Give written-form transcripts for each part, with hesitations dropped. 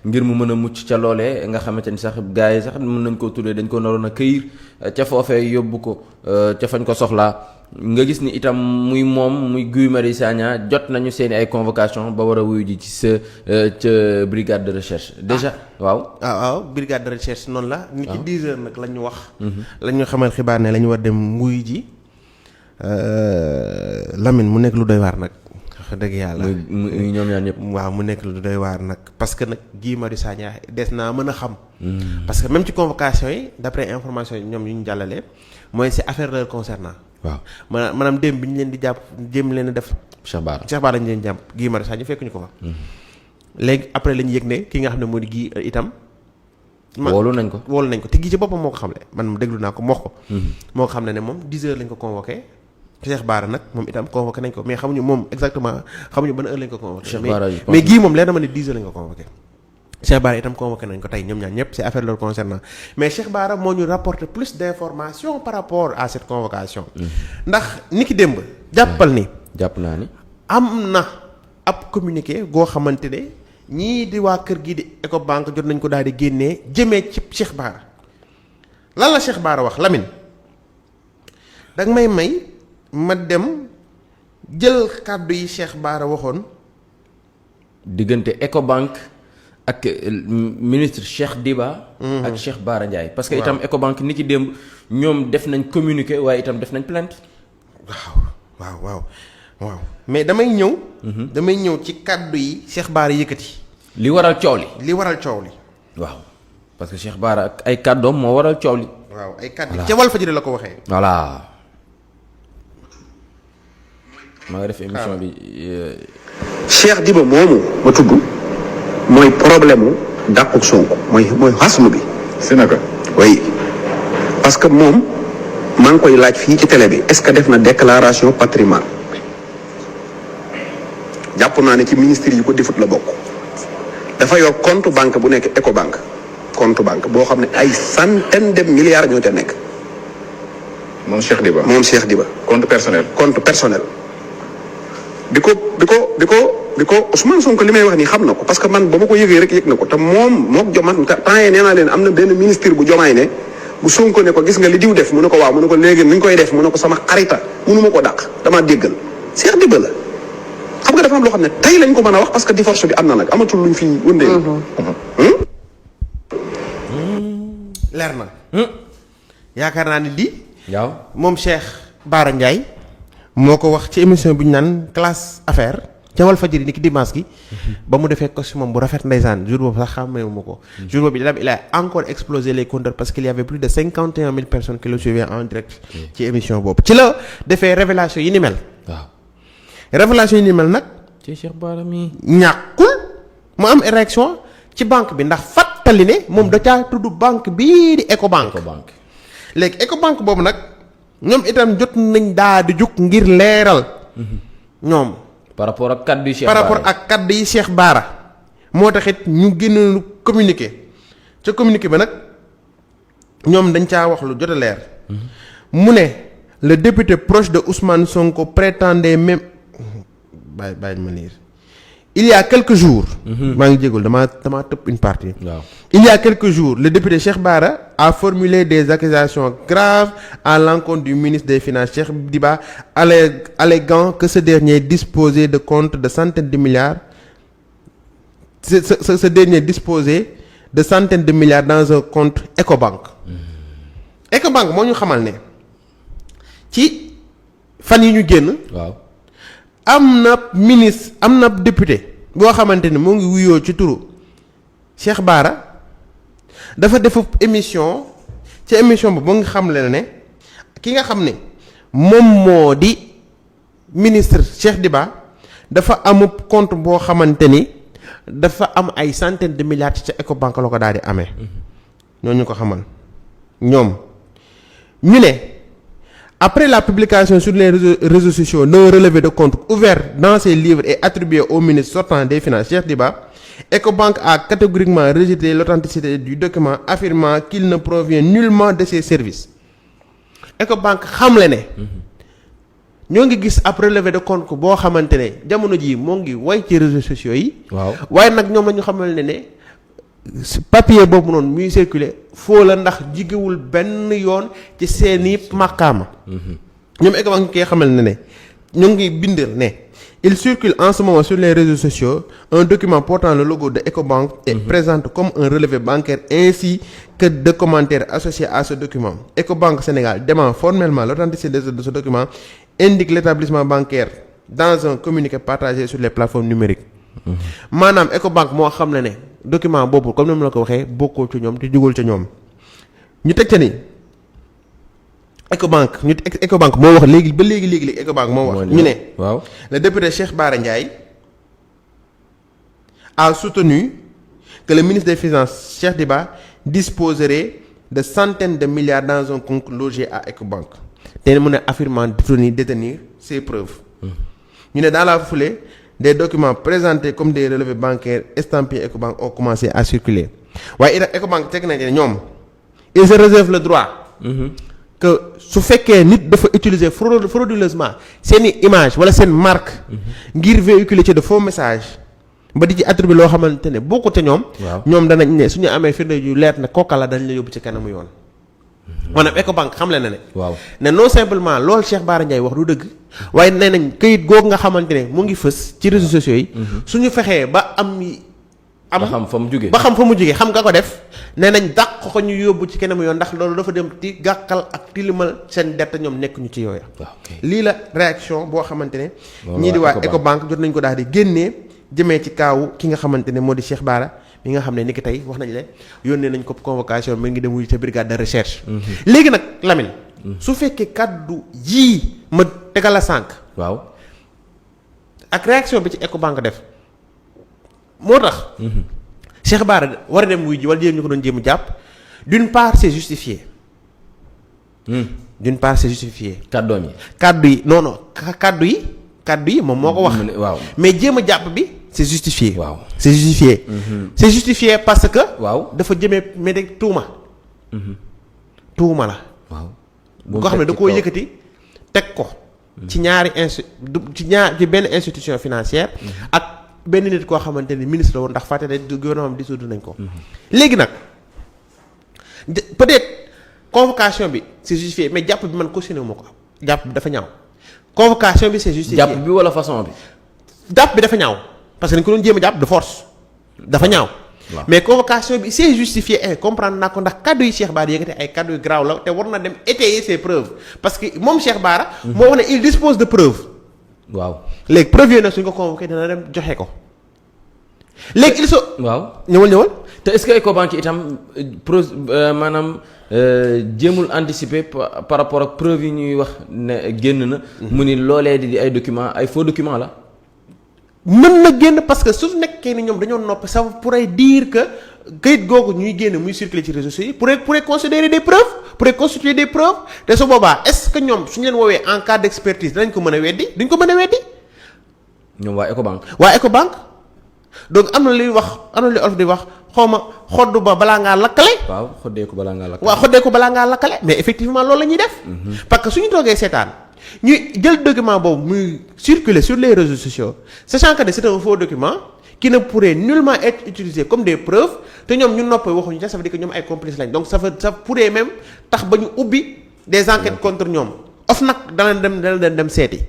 ngir mu mën a mucc ca loolee nga xamante ni sax gars yi sax mën nañ koo tuddee dañ ko naroon a këyir ca foofee yóbbu ko ca fañ ko soxlaa nga gis ni itam muy moom muy Guy Marius Sagna jot nañu seeni ay convocation ba war a wuyu ji ci sa ca brigade de recherche déjà waaw brigade de recherche noonu la ni ki 10 heures nag la ñu wax la ñu xamal xibaar ne la ñu war dem wuyu ji Lamine mu nekk lu doy waar nag wax dëgg yàlla muy ñoom ñaar ñëpp waaw mu nekk lu doy waar nag parce que nag Guy Marius Sagna des naa mën a xam parce que même ci convocation yi d'après information yi ñoom yu ñu jàllalee mooy c'est affaire leur concernant waaw maanaam démb bi ñu leen di jàpp jéem leen a def Cheikh Bara lañu leen jàpp Guy Marius Sagna fekkuñu ko fa léegi après la ñu yëg ne ki nga xam ne moo di Guy itam woolu nañ ko te Guy ci boppam moo ko xamle man déglu naa ko mu wax ko moo ko xam ne moom 10 heures lañ ko convoqué Cheikh Bara nag moom itam convoqué nañ ko mais xamuñu moom exactement xamuñu ban heure lañ ko convoqué mais Guy moom leer na ma ne 10 heures lañ ko convoqué Cheikh Bara itam convoqué nañ ko tey ñoom ñaar ñëpp c'est affaire leur concernant mais Cheikh Bara moo ñu rapporté plus d'informations par rapport à cette convocation ndax ni ki démb jàpp naa ni am na ab communiqué goo xamante ne ñii di waa kër gi di Ecobank jot nañ ko daal di génnee jëmee ci Cheikh Bara lan la Cheikh Bara wax Lamine danga may ma dem jël kàddu yi Cheikh Bara waxoon diggante Ecobank ak ministre Cheikh Diba ak Cheikh Bara Ndiaye parce que itam Ecobank ni ki démb ñoom def nañ communiqué waaye itam def nañ plainte waaw mais damay ñëw ci kàddu yi Cheikh Bara yëkkati li waral coow li waaw parce que Cheikh Bara ay kàddoom moo waral coow li waaw ay kàddu ca Walfadjri la ko waxee voilà maa ngi def émission bi Cheikh Diba moomu ma tudd mooy problème mu dàquk Sonko mooy xasmu bi si naka oui parce que moom maa ngi koy laaj fii ci télé bi est-ce que def na déclaration patrimoine jàpp naa ne ci ministère yi ko defut la bokk dafa yor compte banque bu nekk Ecobank compte banque boo xam ne ay centaine de milliards ñoo ca nekk moom Cheikh Diba compte personnel di ko Ousmane Sonko li may wax nii xam na ko parce que man ba ma ko yëgee rek yëg na ko te mook Jomaay temps yii nee naa leen am na benn ministre bu Jomaay ne bu Sonko ne ko gis nga li diw def mu ne ko waaw mu ne ko léegi ni ñu koy def mu ne ko sama xarita mënuma ko dàq damaa déggal Cheikh Diba la xam nga dafa am loo xam ne tey lañ ko mën a wax parce que divorce bi am na nag amatul luñ fi wëndee. leer na. yaakaar naa ni lii. waaw moom Cheikh Bara Ndiaye moo ko wax ci émission bu ñu naan classe affaire ca Walfadjri ni ki dimanche gi ba mu defee costume bu rafet ndeysaan jour boobu sax xàmmee ma ko. jour boobu il a encore explosé les compteurs parce qu'il y avait plus de 51 000 personnes qui le suivaient en direct. ci émission boobu ci la defee révélation yi ni mel. waaw révélation yi ni mel nag. ci Cheikh Bara mi ñàkkul mu am réaction ci banque bi ndax fàttali ne moom da caa tudd banque bii di Ecobank. léegi Ecobank boobu nag ñoom itam jot nañ daa di jug ngir leeral. ñoom. par rapport ak kaddu yi Cheikh Bara moo taxit ñu génn communiqué ca communiqué ba nag ñoom dañ caa wax lu jot a leer. mu ne le député proche de Ousmane Sonko prétendait même bàyyi ma lire il y a quelques jours. maa ngi jégalu damaa tëb une partie. waaw il y a quelques jours le député Cheikh Bara a formulé des accusations graves à l'encontre du ministre des Finances Cheikh Diba alléguant que ce dernier disposait de comptes de centaines de milliards. Ce dernier disposait de centaines de milliards dans un compte Ecobank. Ecobank moo ñu xamal ne ci fan yi ñu génn. waaw. am na ministre am na député boo xamante ne moo ngi wuyoo ci turu Cheikh Bara dafa def émission ci émission bi moo ngi xam leen ne ki nga xam ne moom moo di ministre Cheikh Diba dafa amub compte boo xamante ni dafa am ay centaines de milliards ci ca Ecobank la ko daal di amee. ñooñu ko xamal ñoom ñu ne. Après la publication sur les réseaux sociaux d'un relevé de compte ouvert dans ses livres et attribué au ministre sortant des Finances Cheikh Diba, Ecobank a catégoriquement rejeté l'authenticité du document affirmant qu'il ne provient nullement de ses services. Ecobank xamle ne ñoo ngi gis ab relevé de compte boo xamante ne jamono jii moo ngi way ci réseaux sociaux yi. waaw waaye nag ñoom la ñu xamal ne papier boobu noonu muy circuler foo la ndax jigewul benn yoon ci seeni màqaama. ñoom Ecobank koy xamal ne ñu ngi bindal ne il circule en ce moment sur les réseaux sociaux un document portant le logo de Ecobank et présente comme un relevé bancaire ainsi que de commentaires associés à ce document. Ecobank Sénégal dément formellement l'authenticité de ce document, indique l'établissement bancaire dans un communiqué partagé sur les plateformes numériques. maanaam Ecobank moo xam ne document boobu comme ni ma la ko waxee bokkoo ci ñoom te jugul ca ñoom ñu teg ca ni Ecobank moo wax léegi ba léegi Ecobank moo wax ñu ne waaw le député Cheikh Bara Ndiaye a soutenu que le ministre des Finances Cheikh Diba disposerait de centaines de milliards dans un compte logé à Ecobank te mu ne affirmant détenir ces preuves ñu ne dans la foulée des documents présentés comme des relevés bancaires estampillés Ecobank ont commencé à circuler waaye itam Ecobank teg nañ ne ñoom il se réserve le droit que su fekkee nit dafa utiliser frauduleusement seen i image wala seen marque ngir véhiculer ci de faux messages ba di ci attribuer loo xamante ne boo ko te ñoom danañ ne suñu amee firnde yu leer ne kooka la dañ la yóbbu ci kanamu yoon maanaam Ecobank xam le na ne ne non simplement loolu Cheikh Bara Ndiaye wax du dëgg waaye nee nañ këyit googu nga xamante ne mu ngi fës ci réseaux sociaux yi suñu fexee ba ba xam fa mu jugee xam nga ko def nee nañ dàq ko ñu yóbbu ci kanamu yoon ndax loolu dafa dem di gàkkal ak tilimal seen dette ñoom nekk ñu ci yooya lii la réaction boo xamante ne ñii di waa Ecobank jot nañ ko daal di génnee jëmee ci kaawu ki nga xamante ne moo di Cheikh Bara mi nga xam ne ni ki tey wax nañ le yónnee nañ ko convocation mi ngi dem wuyu ca brigade de recherche léegi nag Lamine su fekkee kàddu yii ma tegal la sànq ak réaction bi ci Ecobank def moo tax Cheikh Bara war a dem wuy ji wala jéem ñu ko doon jéem jàpp d'une part c'est justifié kàddu yi non kàddu yi moom moo ko wax mais jéem a jàpp bi c'est justifié c'est justifié parce que dafa jëmee médec tuuma la bu ko xam ne da koo yëkkati teg ko ci ci benn institution financière ak benn nit koo xamante ni ministre la woon ndax fàtte ne gouvernement bi dissoudre nañ ko léegi nag peut-être convocation bi c'est justifié mais jàpp bi man cautionné wu ma ko jàpp bi dafa ñaaw convocation bi c'est justifié jàpp bi wala façon bi jàpp bi dafa ñaaw parce que dañ ko doon jéem a jàpp de force dafa ñaaw mais convocation bi c'est justifié comprendre naa ko ndax kaddu yi Cheikh Bara yëkkati ay kaddu yu graaw la te war na dem étayer ses preuves parce que moom Cheikh Bara moo wax ne il dispose de preuves léegi preuve yooyu nag suñ ko convoqué dina dem joxe ko léegi ñëwal te est-ce que Ecobank itam maanaam jéemul anticiper par rapport ak preuve yi ñuy wax ne génn na mu ni loolee di ay documents ay faux documents la mën na génn parce que su nekkee ni ñoom dañoo noppi ça pourrait dire que kayit googu ñuy génn muy circuler ci réseaux sociaux yi pourrait considérer des preuves pourrait constituer des preuves te su boobaa est-ce que ñoom suñu leen woowee en cas d'expertise danañ ko mën a weddi duñ ko mën a weddi ñoom waa Ecobank donc am na luy olof di wax xawma xoddu ba balaa ngaa lakkale xoddeeku balaa ngaa lakkale mais effectivement loolu la ñuy def parce que suñu toogee seetaan ñuy jël document boobu muy circuler sur les réseaux sociaux sachant que c'est un faux document qui ne pourrait nullement être utilisé comme des preuves te ñoom ñu noppee waxuñu ca ça veut dire que ñoom ay complices lañ donc ça pourrait même tax ba ñu ubbi des enquêtes contre ñoom OFNAC dana dem seeti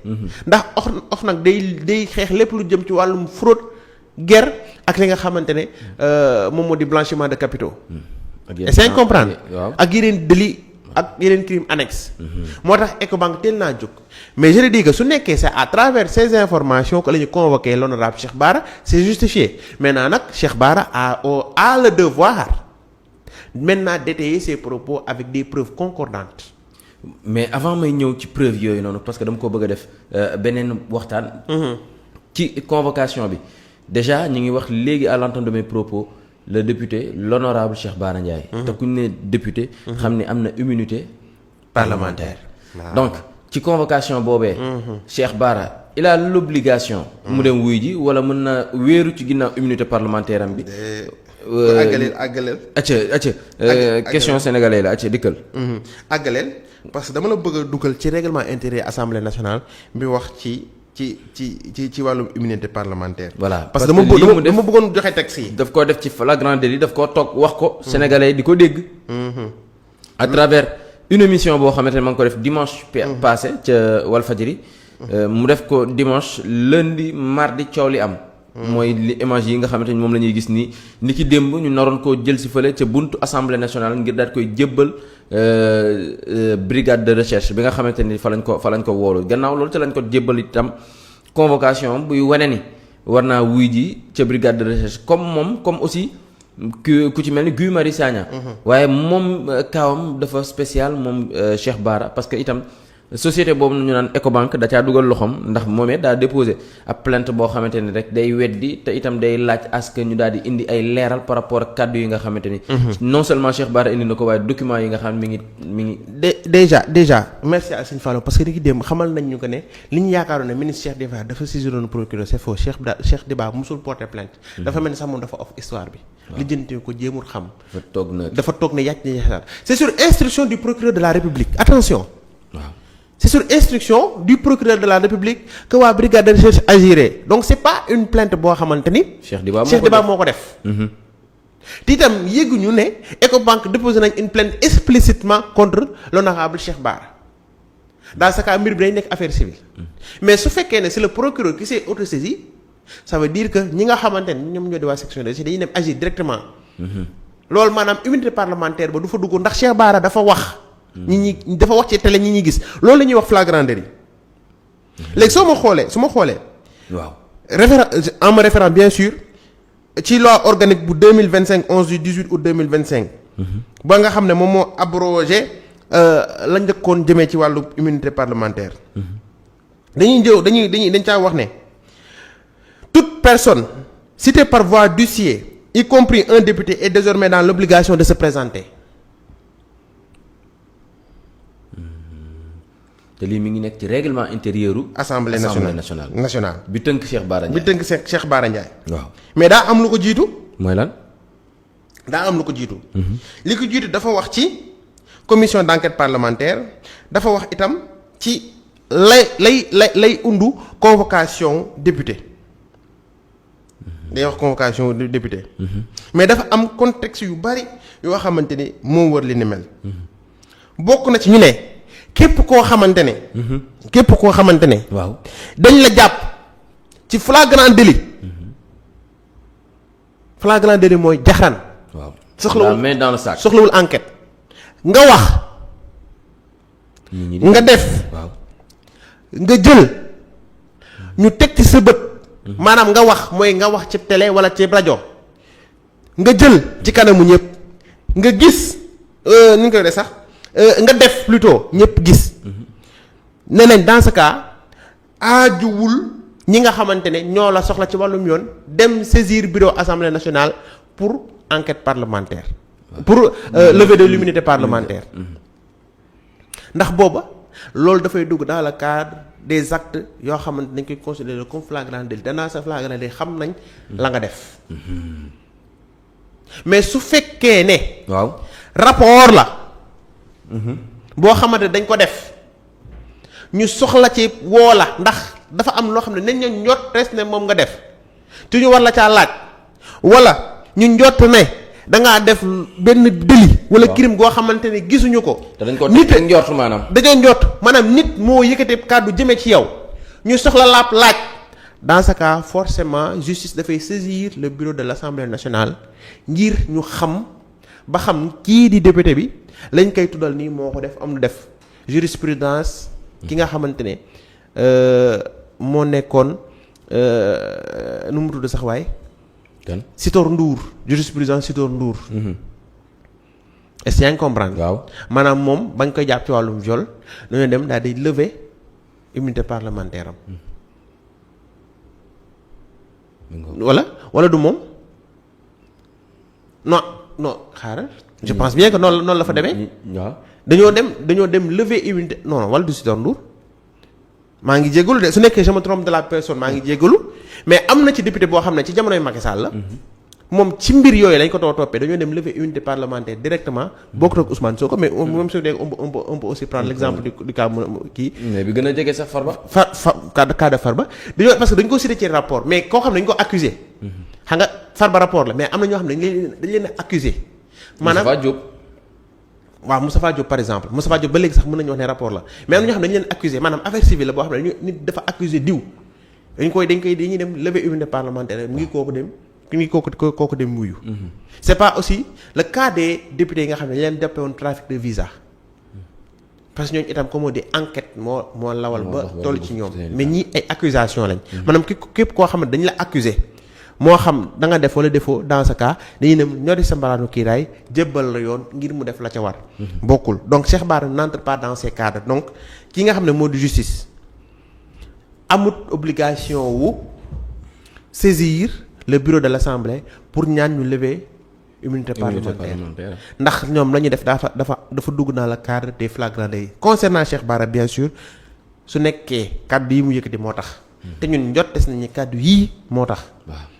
ndax OFNAC day xeex lépp lu jëm ci wàllum fraude guerre ak li nga xamante ne moom moo di blanchiment de capitaux c'est comprendre ak yeneen délit ak yeneen crime annexe moo tax Ecobank teel naa jóg mais je le dis que su nekkee c'est à travers ces informations que la ñu convoqué l'honorable Cheikh Bara c'est justifié maintenant nag Cheikh Bara a le devoir maintenant d'étayer ses propos avec des preuves concordantes mais avant may ñëw ci preuve yooyu noonu parce que dama ko bëgg a def beneen waxtaan ci convocation bi déjà ñu ngi wax léegi à l'entame de mes propos le député l'honorable Cheikh Bara Ndiaye te ku ñu ne député xam ni am na immunité parlementaire donc ci convocation boobee Cheikh Bara il a l'obligation mu dem wuy ji wala mën na wéeru ci ginnaaw immunité parlementaire am bi àggaleel question sénégalais la dikkal àggaleel parce que dama la bëgg a dugal ci règlement intérieur assemblée nationale bi wax ci ci wàllum immunité parlementaire. voilà parce que dama bëggoon joxe texte yi. daf koo def ci flagrant délit daf koo toog wax ko. sénégalais di ko dégg. à travers une émission boo xamante ne ma ngi ko def dimanche. passé ca Walfadjri. mu def ko dimanche lundi mardi coow li am. mooy li image yi nga xamante ni moom la ñuy gis ni ki démb ñu naroon koo jël si fële ca buntu assemblée nationale ngir daal koy jébbal brigade de recherche bi nga xamante ni fa lañ ko woolu gannaaw loolu ca lañ ko jébbal itam convocation buy wane ni war naa wuy ji ca brigade de recherche comme aussi ku ci mel ni Guy Marius Sagna. waaye moom kaawam dafa spécial moom Cheikh Bara parce que itam. société boobu ñu naan Ecobank da caa dugal loxoom ndax moomee daa déposé ab plainte boo xamante ni rek day weddi te itam day laaj askan ñu daal di indi ay leeral par rapport ak kàddu yi nga xamante ni. non seulement Cheikh Bara indi na ko waaye document yi nga xam mi ngi. déjà merci à Sëñ Fallou parce que ni ki démb xamal nañ ñu ko ne li ñu yaakaaroon ne ministre Cheikh Diba dafa saisiroon procureur c'est faux Cheikh Diba musul porter plainte. dafa mel ni sax moom dafa off histoire bi. lijjanti ko jéemul xam. dafa toog ne yàcc na c'est sur instruction du procureur de la République attention. waaw. C'est sur instruction du procureur de la République que waa brigade de recherche agirait donc c'est pas une plainte boo xamante ni. Cheikh Diba moo ko def. te itam yëguñu ne Ecobank déposé nañ une plainte explicitement contre l'honorable Cheikh Bara dans ce cas mbir bi day nekk affaire civile. mais su fekkee ne c'est le procureur qui s'est autosaisi ça veut dire que ñi nga xamante ne ñoom ñoo di waa section de recherche dañuy dem agir directement. loolu maanaam immunité parlementaire ba du fa dugg ndax Cheikh Bara dafa wax. dafa wax ci télé ñi ñuy gis loolu la ñuy wax flagrant délit léegi su ma xoolee. waaw en me référant bien sûr ci loi organique bu 2025 11 du 18 août 2025. ba nga xam ne moom moo abrogé la njëkkoon jëmee ci wàllu immunité parlementaire. dañ caa wax ne toute personne citée par voie d'huissier y compris un député est désormais dans l'obligation de se présenter. te lii mi ngi nekk ci règlement intérieur u assemblée nationale bi tënk Cheikh Bara Ndiaye waaw mais daa am lu ko jiitu. mooy lan. daa am lu ko jiitu. li ko jiitu dafa wax ci commission d'enquête parlementaire dafa wax itam ci lay undu convocation député. day wax convocation député. mais dafa am contexte yu bari yoo xamante ni moo wër li ni mel. bokk na ci ñu ne. képp koo xamante ne. waaw dañ la jàpp ci flagrant délit. flagrant délit mooy jaxran. waaw soxlawul main dans le sac. soxlawul enquête. nga wax. nga def. waaw nga jël ñu teg ci sa bët. maanaam nga wax mooy nga wax ci télé wala ci rajo. nga jël ci kanamu ñëpp. nga gis ni nga koy def sax. nga def plutôt ñëpp gis ne nañ dans ce cas aajuwul ñi nga xamante ne ñoo la soxla ci wàllum yoon dem saisir bureau assemblée nationale pour enquête parlementaire pour levée de l'immunité parlementaire ndax booba loolu dafay dugg dans le cadre des actes yoo xamante dañ koy considérer comme flagrant délit danaa sa flagrant délit xam nañ la nga def mais su fekkee ne waaw rapport la boo xamante dañ ko def ñu soxla ci woola ndax dafa am loo xam ne nañ ñu njott res ne moom nga def te ñu war la caa laaj wala ñu njott ne dangaa def benn délit wala crime goo xamante ne gisuñu ko. te dañ ko teg njort maanaam. dañoo njott maanaam nit moo yëkkati kàddu jëmee ci yow ñu soxla laaj dans ce cas forcément justice dafay saisir le bureau de l'Assemblée nationale ngir ñu xam ba xam kii di député bi lañ koy tuddal nii moo ko def am lu def jurisprudence ki nga xamante ne moo nekkoon nu mu tudd sax waay. kan Sitor Ndour jurisprudence Sitor Ndour. est-ce que yaa ngi comprendre. waaw maanaam moom bañ koy jàpp ci wàllum viol dañoo dem daal di lever immunité parlementaire am. wala du moom non xaaral. je pense bien que noonu la fa demee. waaw dañoo dem lever immunité non wala du Sitor Ndour maa ngi jégalu de su nekkee je me trompe de la personne maa ngi jégalu mais am na ci député boo xam ne ci jamonoy Macky Sall la. moom ci mbir yooyu lañ ko toppee dañoo dem lever immunité parlementaire directement bokkut ak Ousmane Sonko mais même su dee on peut aussi prendre l'exemple du cas kii. mais bi gën a jege sax Farba. cas de Farba dañoo parce que dañ ko cité ci rapport mais koo xam ne dañu ko accusé. xam nga Farba rapport la mais am na ñoo xam ne dañ leen a accusé. maanaam Moustapha Diop. waaw Moustapha Diop par exemple Moustapha Diop ba léegi sax mën nañu wax ne rapport la mais am na ñoo xam ne dañu leen accusé maanaam affaire civile la boo xam ne nit dafa accusé diw dañuy dem lever immunité parlementaire mu ngi kooku dem wuyu. c'est pas aussi le cas des députés yi nga xam ne leen jàppe woon trafic de visa parce que ñooñu itam comme di enquête moo lawal ba toll ci ñoom mais ñii ay accusation lañ maanaam képp koo xam ne dañu la accusé moo xam da nga def wala defoo dans ce cas dañuy ne ñoo sa mbalaanu kiiraay jébbal la yoon ngir mu def la ca war bokkul donc Cheikh Bara n'entre pas dans ces cadres donc ki nga xam ne moo di justice amut obligation wu saisir le bureau de l'Assemblée pour ñaan ñu lever immunité parlementaire ndax ñoom la ñuy def dafa dugg dans le cadre des flagrants délits concernant Cheikh Bara bien sûr su nekkee kàddu yi mu yëkkati moo tax te ñun njottes nañu kàddu yii moo tax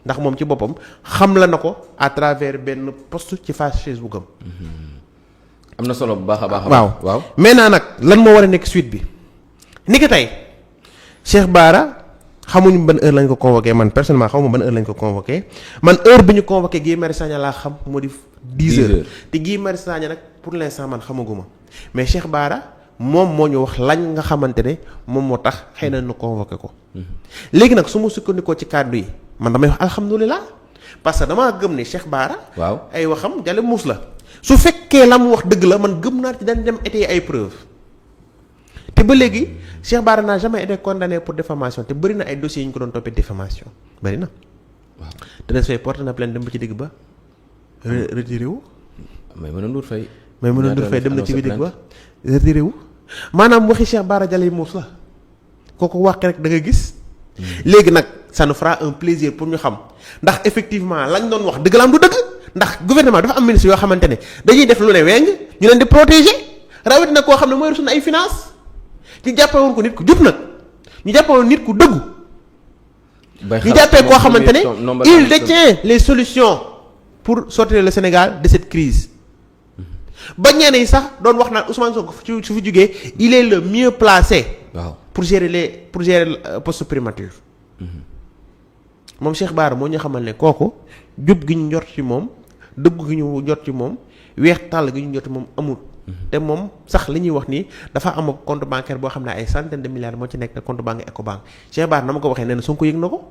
ndax moom ci boppam xam la na ko à travers benn post ci page Facebook am am na solo bu baax a baax. waaw maintenant nag lan moo war a nekk suite bi ni ki tey Cheikh Bara xamuñu ban heure lañ ko convoqué man personnellement xamuma ban heure lañ ko convoqué man heure bi ñu convoqué Guy Marius Sagna laa xam moo di 10 heures te Guy Marius Sagna nag pour l'instant man xamaguma mais Cheikh Bara moom moo ñu wax lañ nga xamante ne moom moo tax xëy na ñu convoqué ko léegi nag su ma sukkandikoo ci kàddu yi man damay wax alhamdulilah parce que damaa gëm ne Cheikh Bara ay waxam jale muus la su fekkee la mu wax dëgg la man gëm naa ci dañ dem étayer ay preuves te ba léegi Cheikh Bara n'a jamais été condamné pour diffamation te bëri na ay dossiers yi ñu ko doon toppee diffamation bëri na. waaw te des fay porte na plainte dem ba ci digg ba retiré wu. may mën a ndur fay. dem na ci digg ba retiré wu. maanaam waxi Cheikh Bara Diallo muus la kooku wax rek da nga gis. léegi nag ça nous fera un plaisir pour ñu xam ndax effectivement lañ doon wax dëgg la am du dëgg ndax gouvernement dafa am ministre yoo xamante ne dañuy def lu ne weng ñu leen di protéger rawatina koo xam ne mooy suñu ay finance ñu jàppee woon ko nit ku jub nag ñu jàppee woon nit ku dëggu. ñu jàppee koo xamante ne il détient les solutions pour sortir le Sénégal de cette crise ba ñenn yi sax doon wax naan Ousmane Sonko su fi jógee il est le mieux placé. waaw pour gérer poste primature. moom Cheikh Bara moo ñu xamal ne kooku jub gi ñu njort ci moom dëggu gi ñu njort ci moom weex tàll gi ñu njort ci moom amul. te moom sax li ñuy wax nii dafa am compte bancaire boo xam ne ay centaine de milliards moo ci nekk te compte banque Ecobank Cheikh Bara na ma ko waxee nee na Sonko yëg na ko.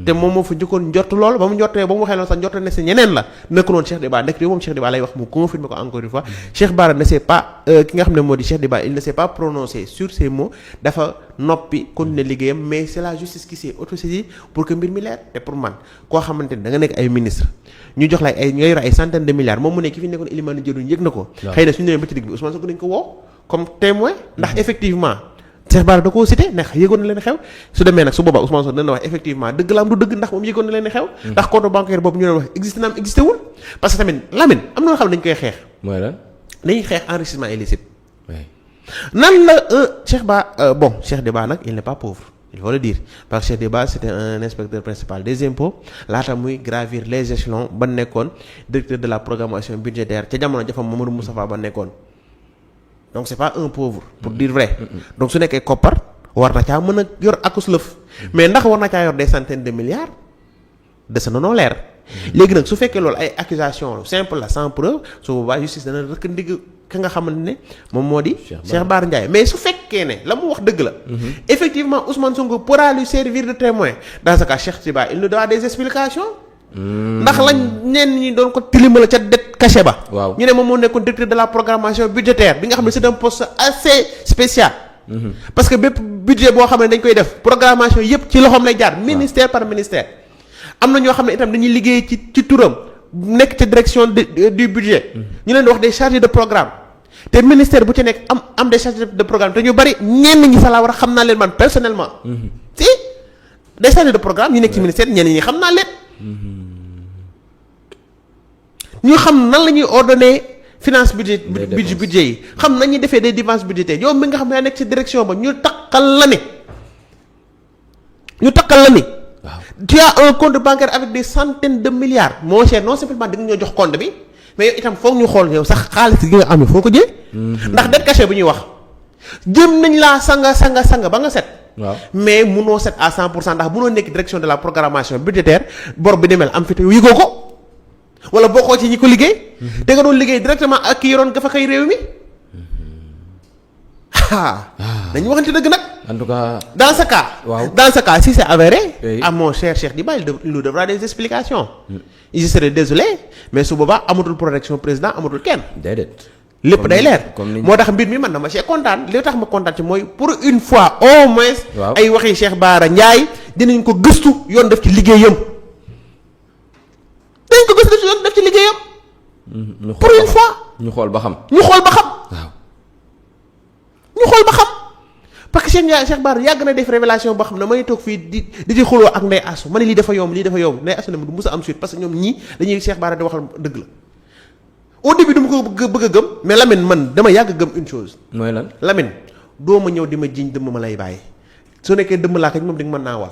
te moom moo fa njëkkoon njort lool ba mu njortee ba mu waxee loolu sax njort ne si ñeneen la nekk noonu Cheikh Diba nekk moom Cheikh Diba lay wax mu confirmer ko encore une fois Cheikh Bara ne s'est pas ki nga xam ne moo di Cheikh Diba il ne s'est pas prononcé sur ces mots dafa noppi continuer liggéeyam mais c'est la justice qui s'est autosaisie pour que mbir mi leer te pour man koo xamante ne da nga nekk ay ministre ñu jox la ay nga yor ay centaines de milliards moom mu ne ki fi nekkoon Elimane Diédhiou yëg na ko xëy na suñu demee ba ci digg bi Ousmane Sonko dañ ko woo comme témoin ndax effectivement Cheikh Bara da koo cité ndax yëgoon na leen xew su demee nag su boobaa Ousmane Sonko dana wax effectivement dëgg la am du dëgg ndax moom yëgoon na leen xew ndax compte bancaire boobu ñu doon wax existé na am existé wul parce que tamit Lamine am na loo xam ne dañ koy xeex mooy lan dañuy xeex enrichissement illicite nan la Cheikh Diba nag il n'est pas pauvre il faut le dire parce que Cheikh Diba c'était un inspecteur principal des impôts laata muy gravir les échelons ba nekkoon directeur de la programmation budgétaire ca jamono jafam Mamadou Moustapha ba nekkoon donc c'est pas un pauvre pour dire vrai donc su nekkee koppar war na caa mën a yor akus lëf mais ndax war na caa yor des centaines de milliards de sa noonu leer léegi nag su fekkee loolu ay accusation simple la sans preuve su boobaa justice dana rëkk ndigg ka nga xamante ne moom moo di Cheikh Bara Ndiaye mais su fekkee ne la mu wax dëgg la effectivement Ousmane Sonko pourra lui servir de témoin dans ce cas Cheikh Diba il nous doit des explications ndax lañ ñenn ñi doon ko tilimala ca det caché ba ñu ne moom moo nekkoon directeur de la programmation budgétaire bi nga xam ne c'est un poste assez spécial parce que bépp budget boo xam ne dañ koy def programmation yépp ci loxoom lay jaar ministère par ministère am na ñoo xam ne itam dañuy liggéey ci turam nekk ca direction du budget ñu leen di wax des chargés de programme te ministère bu ci nekk am des chargés de programme te ñu bari ñenn ñi fa laa war a xam naa leen man personnellement si des chargés de programme ñu nekk ci ministère ñenn ñi xam naa leen ñu xam nan la ñuy ordonner finance budget yi xam nañuy defee des dépenses budgétaires yow mi nga xam ne yaa nekk ci direction ba ñu takkal la ni tu as un compte bancaire avec des centaines de milliards mon cher non simplement di nga ñoo jox compte bi mais yow itam foog ñu xool yow sax xaalis gi nga am foo ko jëlee. ndax dette cachée bu ñuy wax jëm nañ laa sanga ba nga set. waaw mais munoo set à 100% ndax munoo nekk direction de la programmation budgétaire bor bi demel am fi te yëgoo ko wala bokkoo ci ñi ko liggéey. da nga doon liggéey directement ak ki yoroon gafa kay réew mi. dañu waxante dëgg nag. en tout cas. dans ce cas. waaw dans ce cas si c'est avéré. oui. à mon cher Cheikh Diba il nous devra des explications. je serai désolé mais su boobaa amatul protection président amatul kenn. déedéet. lépp day leer comme moo tax mbir mi man dama see kontaan li tax ma kontaan ci mooy pour une fois au moins. waaw ay waxi Cheikh Bara Ndiaye dinañ ko gëstu yoon def ci liggéeyam. dinañ ko gëstu yoon def ci liggéeyam. pour une fois. ñu xool ba xam. ñu xool ba xam. waaw. ñu xool ba xam parce que Cheikh Bara yàgg na def révélation boo xam ne may toog fii di ci xuloo ak Ndeye Assou ma ne lii dafa yomb Ndeye Assou ne ma du mus a am suite parce que ñoom ñii dañuy Cheikh Bara di waxal dëgg la au début dama ko bëgg a gëm mais Lamine man dama yàgg gëm une chose. mooy lan. Lamine doo ma ñëw di ma jiñ dëmm ma lay bàyyi su nekkee dëmm laa kañ moom di nga mën naawal.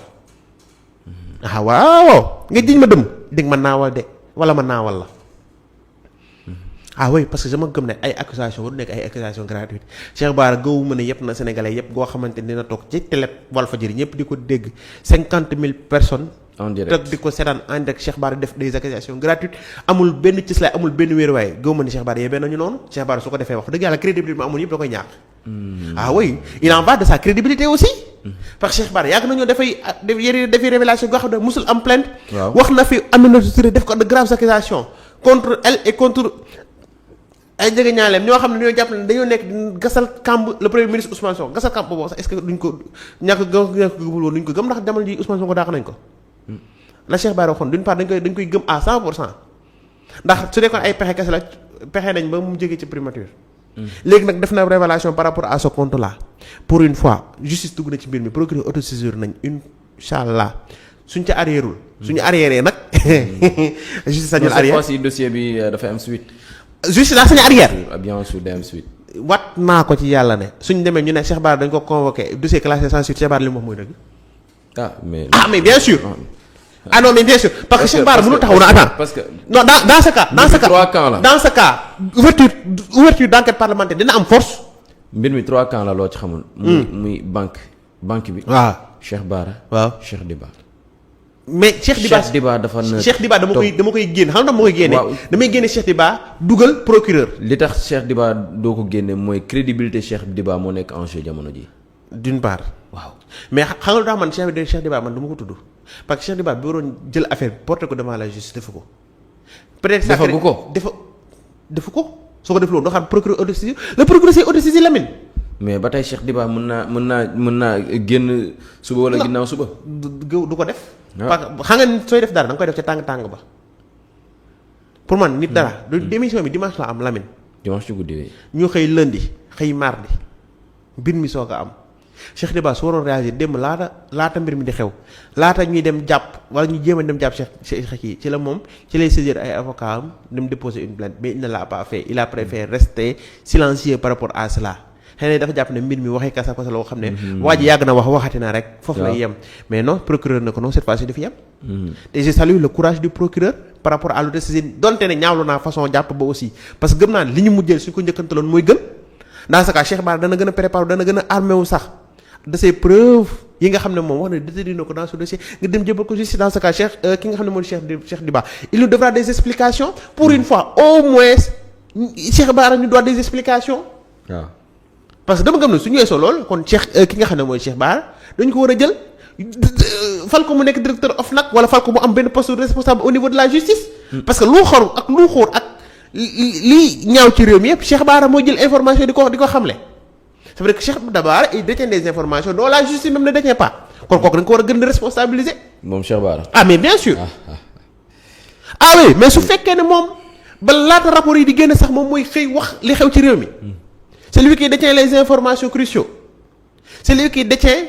waaw nga jiñ ma dëmm di nga mën naawal de wala ma naawal la. Oui parce que dama gëm ne ay accusation du nekk ay accusation gratuite Cheikh Bara gëwu ma ne yëpp na sénégalais yëpp goo xamante ni dina toog ci télé Walfadjri ñëpp di ko dégg 50,000 personnes. en direct toog di ko seetaan en direct Cheikh Bara def des accusations gratuites amul benn cislaay amul benn wéeruwaay gëwu ma ne Cheikh Bara yebee nañu noonu Cheikh Bara su ko defee wax dëgg yàlla crédibilité bi amul yëpp da koy ñàkk. Oui il en va de sa crédibilité aussi. parce que Cheikh Bara yàgg nañoo dafay defi révélation goo xam ne musul am plainte. wax na fi Aminata Touré def ko de graves accusations contre elle et contre. ay jege ñaaleem ñoo xam ne dañoo jàpp ne dañoo nekk gasal kamb le premier ministre Ousmane Sonko gasal kamb boobu sax est-ce que duñ ko ñàkk gëmul woon duñ ko gëm ndax jamono ji Ousmane Sonko daax nañ ko la Cheikh Bara waxoon d'une part dañ koy gëm à 100% ndax su nekkoon ay pexe kese la pexe nañ ba mu jógee ci primature léegi nag def na révélation par rapport à ce compte là pour une fois justice dugg na ci mbir mi procureur autosaisir nañ inchallah suñ ca arrièreul suñu arrière nag justice sañul arrière si dossier bi dafay am suite. justice daa sañu arrière. bien sûr day am suite. wat naa ko ci yàlla ne suñ demee ñu ne Cheikh Bara dañ ko convoqué dossier classé sans suite Cheikh Bara li mu wax mooy dëgg. mais bien sûr. Non mais bien sûr parce que Cheikh Bara mënul taxaw na attends. parce que non dans ce cas. dans ce cas ouverture d'enquête parlementaire dina am force. mbir mi 3 camps la loo ci xamul. muy banque bi. waaw Cheikh Bara. waaw Cheikh Diba. mais Cheikh Diba dafa na Cheikh Diba dama koy génn xam nga dama koy génne. damay génne Cheikh Diba dugal procureur. li tax Cheikh Diba doo ko génne mooy crédibilité Cheikh Diba moo nekk en jeu jamono ji. d'une part. waaw mais xam nga lu tax man Cheikh Diba man du ma ko tudd parce que Cheikh Diba bi waroon jël affaire bi porté ko devant la justice defu ko. peut-être defagu ko defu ko soo ko defee woon doo xam procureur autosaisir le procureur c'est autosaisir Lamine. mais ba tey Cheikh Diba mën naa génn suba wala ginnaaw suba. du ko def. parce que xam nga sooy def dara da nga koy def ca tàng ba. pour man nit dara. démission bi dimanche la am Lamine. dimanche ci guddi ñu xëy lundi xëy mardi mbir mi soo ko am Cheikh Diba su waroon réagir démb laata mbir mi di xew laata ñuy dem jàpp wala ñu jéem a dem jàpp Cheikh kii ci la moom ci lay saisir ay avocat am dem déposer une plainte mais il ne l'a pas fait il a préféré rester silencieux par rapport à cela. xëy na dafa jàpp ne mbir mi waxee kasa kasa loo xam ne. waa ji yàgg na waxati na rek. foofu lay yem mais non procureur na ko non cette fois-ci dafa yem. te je salue le courage du procureur par rapport à l'autosaisine donte ne ñaawlu naa façon jàpp ba aussi parce que gëm naa ne li ñu mujjee suñ ko njëkkantaloon mooy gën dans ce cas Cheikh Bara dana gën a préparer dana gën a armé wu sax de ses preuves yi nga xam ne moom wax na déterminé na ko dans ce dossier nga dem jébal ko justice dans ce cas Cheikh ki nga xam ne mooy Cheikh Diba il nous devra des explications pour une fois au moins Cheikh Bara ñu doit des explications. waaw. parce que dama gëm ne su ñu weesoo lool kon Cheikh ki nga xam ne mooy Cheikh Bara dañu ko war a jël fal ko mu nekk directeur OFNAC wala fal ko mu am benn poste responsable au niveau de la justice. parce que lu xor ak lu xóor ak li ñaaw ci réew mi yëpp Cheikh Bara moo jël information di ko xamle. c'est vrai que Cheikh Bara il détient des informations dont la justice même ne détient pas kon kooku dañ ko war a gën a responsabiliser. moom Cheikh Bara. mais bien sûr. Oui mais su fekkee ne moom ba laata rapport yi di génn sax moom mooy xëy wax li xew ci réew mi. c'est lui qui détient les informations cruciaux c'est lui qui détient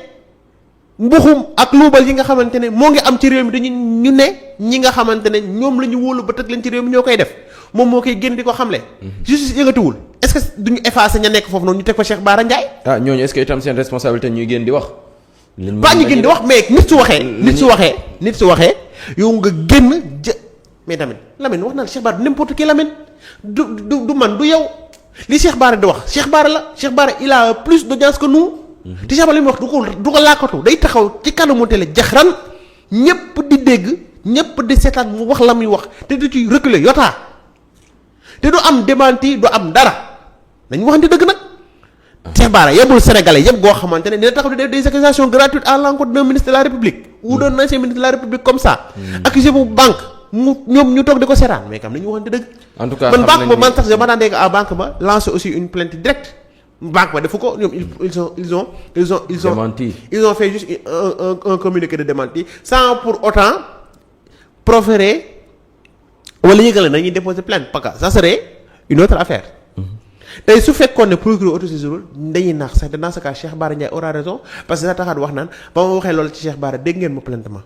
mbuxum ak luubal yi nga xamante ne moo ngi am ci réew mi dañu ñu ne ñi nga xamante ne ñoom la ñu wóolu ba tëg leen ci réew mi ñoo koy def moom moo koy génn di ko xamle. justice yëngatuwul est-ce que duñu effacer ña nekk foofu noonu ñu teg fa Cheikh Bara Ndiaye. ñooñu est-ce que itam seen responsabilité ñuy génn di wax. pas ñu gën di wax mais nit su waxee yow nga génn mais tamit Lamine wax na la Cheikh Bara du n'importe qui Lamine du man du yow li Cheikh Bara di wax Cheikh Bara il a plus d'audience que nous. te Cheikh Bara li muy wax du ko làkkatu day taxaw ci kanamu télé jaxran ñëpp di dégg ñëpp di seetaan mu wax la muy wax te du ci reculer yotaa te du am démenti du am dara dañu waxante dëgg nag. Cheikh Bara yebul sénégalais yëpp goo xamante ne dina taxaw di def des accusations gratuites à l'encontre d'un ministre de la République ou d'un ancien ministre de la République comme ça. accusé bu banque ñoom ñu toog di ko seetaan mais kam nañu waxante dëgg. en tout cas man banque ba man sax je m'attendais à banque ba lancer aussi une plainte directe banque ba defu ko ñoom ils ont fait juste un communiqué de démenti sans pour autant proférer wala yëgale nañuy déposer plainte parce que ça serait une autre affaire. tey su fekkoon ne procureur autosaisirul dañuy naax sax dans ce cas Cheikh Bara Ndiaye aura raison parce que sa taxaat wax naan ba ma waxee loolu ci Cheikh Bara dégg ngeen ma plainte ma.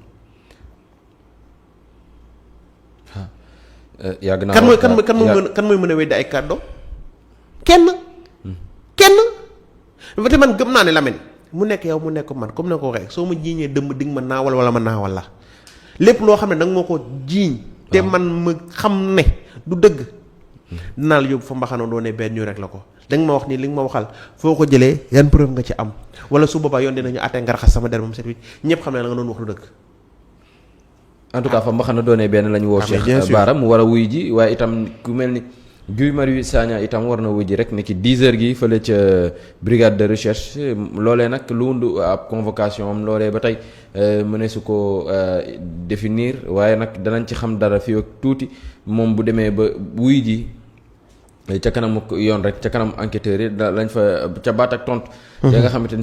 yàgg naa kan mooy mën a weddi ay kàddoom kenn. te man gëm naa ne Lamine mu nekk yow mu nekk man comme ne ko waxee soo ma jiiñee dëmm di nga ma naawal wala ma naawal la lépp loo xam ne danga moo ko jiiñ. te man ma xam ne du dëgg. dinaa la yóbbu fa mbaxana doone benn ñu rek la ko danga ma wax nii li nga ma waxal foo ko jëlee yan preuve nga ci am wala su boobaa yoon dinañu àttee nga raxas sama der moom set wi ñëpp xam ne la nga doon wax lu dëgg. en tout cas fa mbaxana doone benn la ñu woo Cheikh Bara mu war a wuy ji waaye itam ku mel ni Guy Marius Sagna itam war na wuy ji rek ni ki 10h gi fële ca brigade de recherche loolee nag lu wundu ab convocation am loolee ba tey mëne su ko définir waaye nag danañ ci xam dara fii ak tuuti moom bu demee ba wuy ji ca kanam yoon rek ca kanam enquêteurs yi lañ fa ca baat ak tontu. ya nga xamante ni